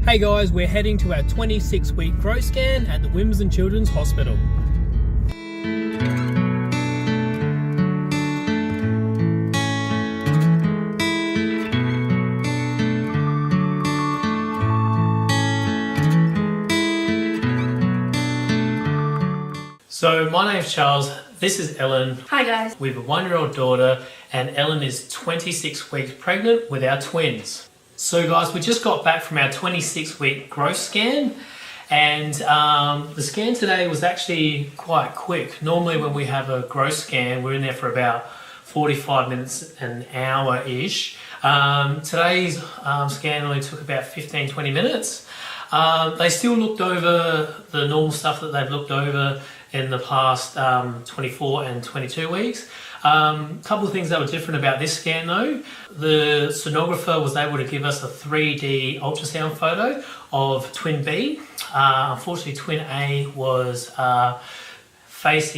Hey guys, we're heading to our 26-week growth scan at the Women's and Children's Hospital. So my name's Charles, this is Ellen. Hi guys. We have a 1-year-old daughter and Ellen is 26 weeks pregnant with our twins. So guys, we just got back from our 26-week growth scan and the scan today was actually quite quick. Normally when we have a growth scan, we're in there for about 45 minutes, an hour-ish. Today's scan only took about 15-20 minutes. They still looked over the normal stuff that they've looked over in the past 24 and 22 weeks. Couple of things that were different about this scan though. The sonographer was able to give us a 3D ultrasound photo of twin B. Unfortunately twin A was face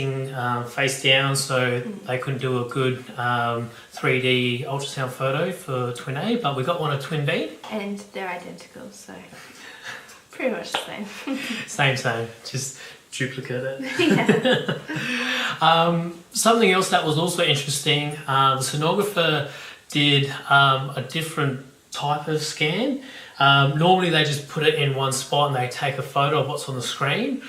down, so they couldn't do a good 3D ultrasound photo for twin A, but we got one of twin B. And they're identical, so pretty much the same. Same, just duplicate it. Yeah. Something else that was also interesting, the sonographer did a different type of scan. Normally they just put it in one spot and they take a photo of what's on the screen.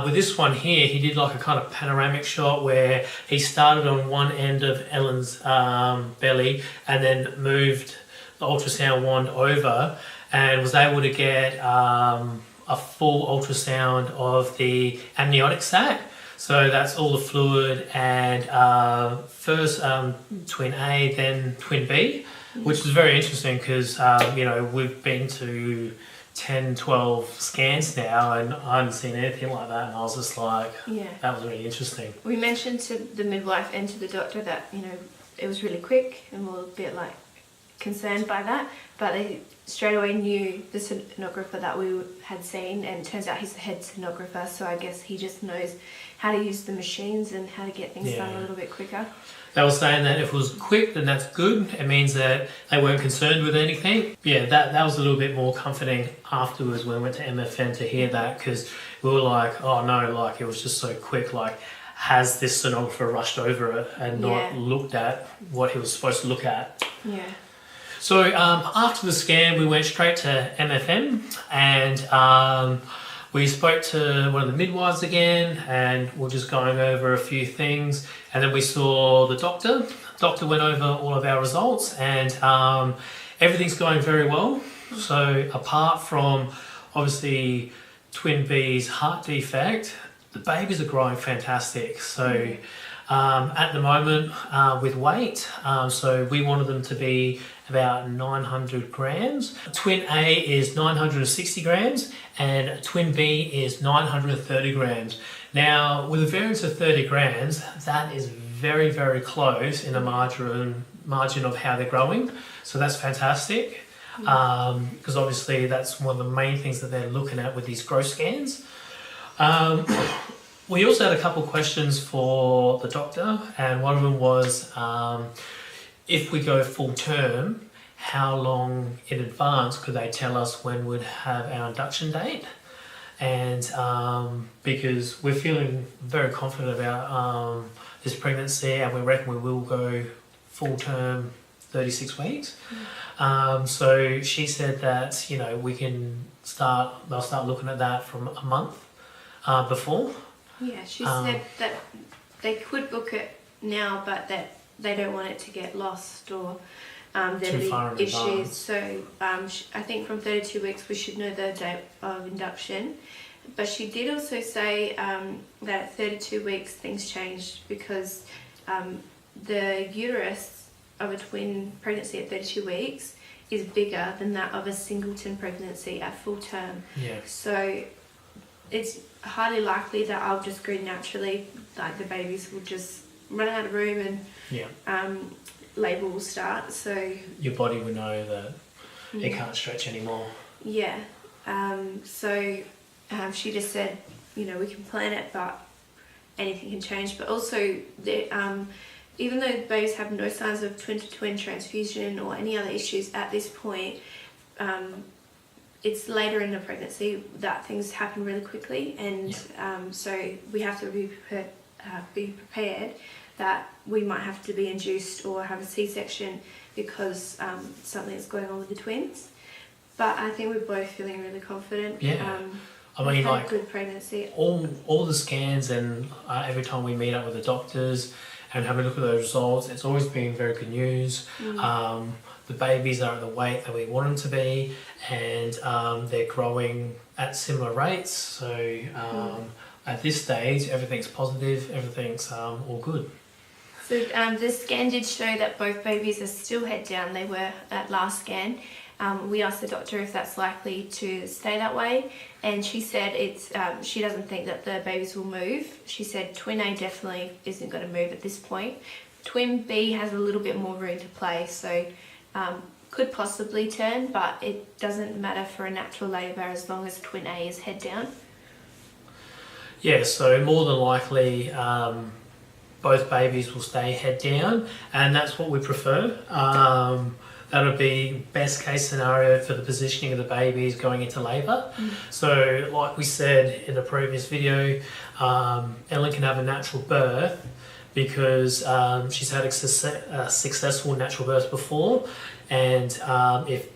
With this one here, he did like a kind of panoramic shot where he started on one end of Ellen's belly and then moved the ultrasound wand over and was able to get a full ultrasound of the amniotic sac. So that's all the fluid and first twin A, then twin B, which was very interesting because, you know, we've been to 10, 12 scans now and I hadn't seen anything like that and I was just like, yeah, that was really interesting. We mentioned to the midwife and to the doctor that, you know, it was really quick and we were a bit like concerned by that, but they straight away knew the sonographer that we had seen, and it turns out he's the head sonographer, so I guess he just knows how to use the machines and how to get things done a little bit quicker. They were saying that if it was quick, then that's good. It means that they weren't concerned with anything. Yeah, that was a little bit more comforting afterwards when we went to MFN to hear that, because we were like, oh no, like it was just so quick, like has this sonographer rushed over it and not looked at what he was supposed to look at? Yeah. So after the scan, we went straight to MFM and we spoke to one of the midwives again and we're just going over a few things. And then we saw the doctor. The doctor went over all of our results and everything's going very well. So apart from obviously twin B's heart defect, the babies are growing fantastic. So at the moment with weight, so we wanted them to be about 900 grams. Twin A is 960 grams and twin B is 930 grams. Now with a variance of 30 grams, that is very, very close in the margin of how they're growing. So that's fantastic because obviously that's one of the main things that they're looking at with these growth scans. We also had a couple of questions for the doctor, and one of them was if we go full term, how long in advance could they tell us when we'd have our induction date? And because we're feeling very confident about this pregnancy and we reckon we will go full term 36 weeks. So she said that, you know, they'll start looking at that from a month before. Yeah, she said that they could book it now, but that they don't want it to get lost or there'll be issues. So I think from 32 weeks we should know the date of induction. But she did also say that at 32 weeks things changed because the uterus of a twin pregnancy at 32 weeks is bigger than that of a singleton pregnancy at full term. Yeah. So it's highly likely that I'll just go naturally, like the babies will just run out of room and labour will start. So your body will know that it can't stretch anymore. Yeah. She just said, you know, we can plan it, but anything can change. But also, even though the babies have no signs of twin-to-twin transfusion or any other issues at this point, it's later in the pregnancy that things happen really quickly, and so we have to be prepared that we might have to be induced or have a C-section because something's going on with the twins. But I think we're both feeling really confident. Yeah. I mean, like, good pregnancy. All the scans and every time we meet up with the doctors and have a look at those results, it's always been very good news. The babies are at the weight that we want them to be, and they're growing at similar rates. So at this stage, everything's positive, everything's all good. So the scan did show that both babies are still head down. They were at last scan. We asked the doctor if that's likely to stay that way, and she said it's. She doesn't think that the babies will move. She said twin A definitely isn't going to move at this point. Twin B has a little bit more room to play, so could possibly turn, but it doesn't matter for a natural labour as long as twin A is head down. Yeah, so more than likely both babies will stay head down, and that's what we prefer. That would be best case scenario for the positioning of the babies going into labour. So like we said in the previous video, Ellen can have a natural birth because she's had a successful natural birth before, and if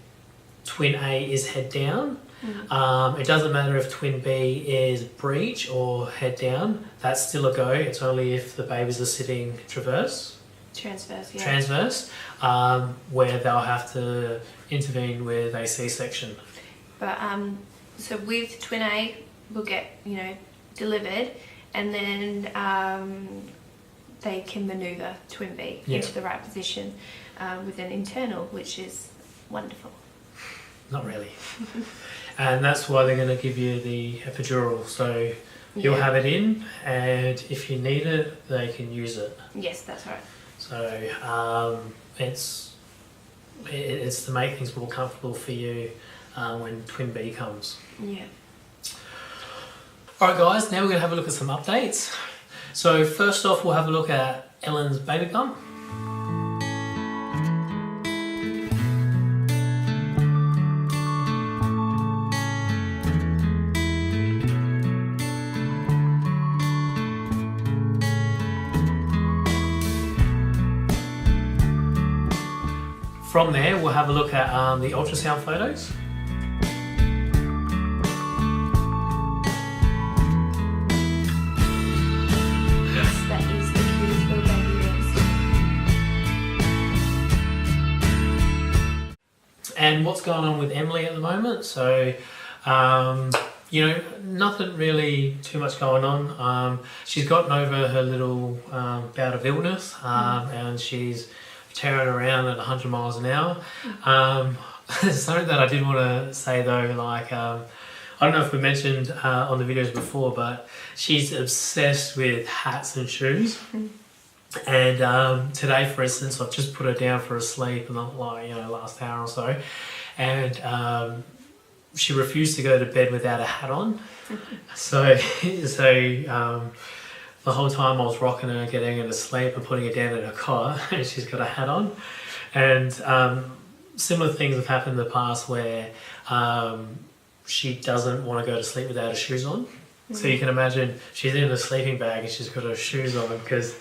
twin A is head down, it doesn't matter if twin B is breech or head down, that's still a go. It's only if the babies are sitting transverse, where they'll have to intervene with a C-section. But so with twin A, we'll get delivered, and then they can manoeuvre twin B into the right position with an internal, which is wonderful. Not really. And that's why they're going to give you the epidural. So you'll have it in, and if you need it, they can use it. Yes, that's right. So it's to make things more comfortable for you when twin B comes. Yeah. Alright guys, now we're going to have a look at some updates. So first off, we'll have a look at Ellen's baby bump. From there, we'll have a look at the ultrasound photos. Yes, that is the cutest little baby rose. And what's going on with Emily at the moment? So, nothing really too much going on. She's gotten over her little bout of illness, and she's tearing around at 100 miles an hour. Something that I did want to say though, like, I don't know if we mentioned on the videos before, but she's obsessed with hats and shoes. And today, for instance, I've just put her down for a sleep, and last hour or so, and she refused to go to bed without a hat on. So the whole time I was rocking her, getting her to sleep and putting her down in her cot, and she's got a hat on. And similar things have happened in the past where she doesn't want to go to sleep without her shoes on. So you can imagine she's in a sleeping bag and she's got her shoes on, because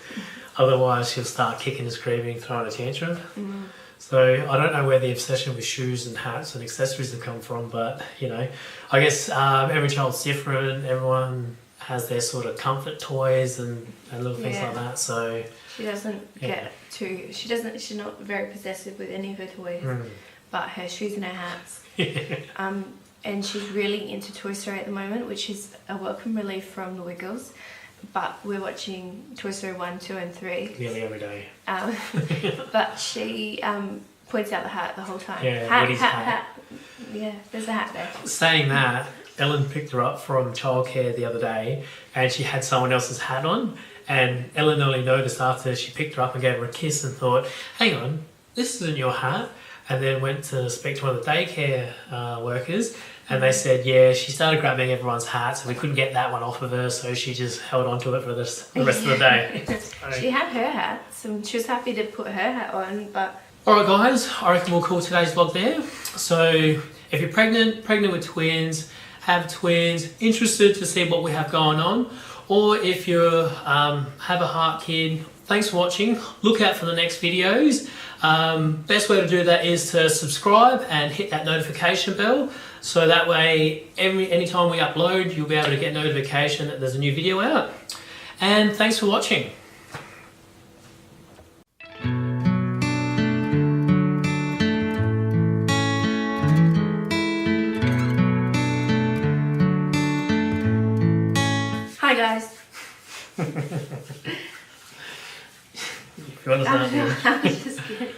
otherwise she'll start kicking and screaming, throwing a tantrum. So I don't know where the obsession with shoes and hats and accessories have come from, but I guess every child's different. Everyone has their sort of comfort toys and little things like that. So she doesn't she's not very possessive with any of her toys, but her shoes and her hats. And she's really into Toy Story at the moment, which is a welcome relief from the Wiggles. But we're watching Toy Story 1, 2 and 3 nearly every day. But she points out the hat the whole time. Hat. Yeah, there's a hat there. Saying that, Ellen picked her up from childcare the other day, and she had someone else's hat on, and Ellen only noticed after she picked her up and gave her a kiss and thought, hang on, this isn't your hat. And then went to speak to one of the daycare workers, and they said, yeah, she started grabbing everyone's hats and we couldn't get that one off of her, so she just held on to it for the rest of the day. She had her hats and she was happy to put her hat on, but... Alright guys, I reckon we'll call today's vlog there. So if you're pregnant with twins, have twins, interested to see what we have going on, or if you have a heart kid, thanks for watching. Look out for the next videos. Best way to do that is to subscribe and hit that notification bell, so that way anytime we upload, you'll be able to get notification that there's a new video out. And thanks for watching. Hi guys. If you understand. I was just kidding.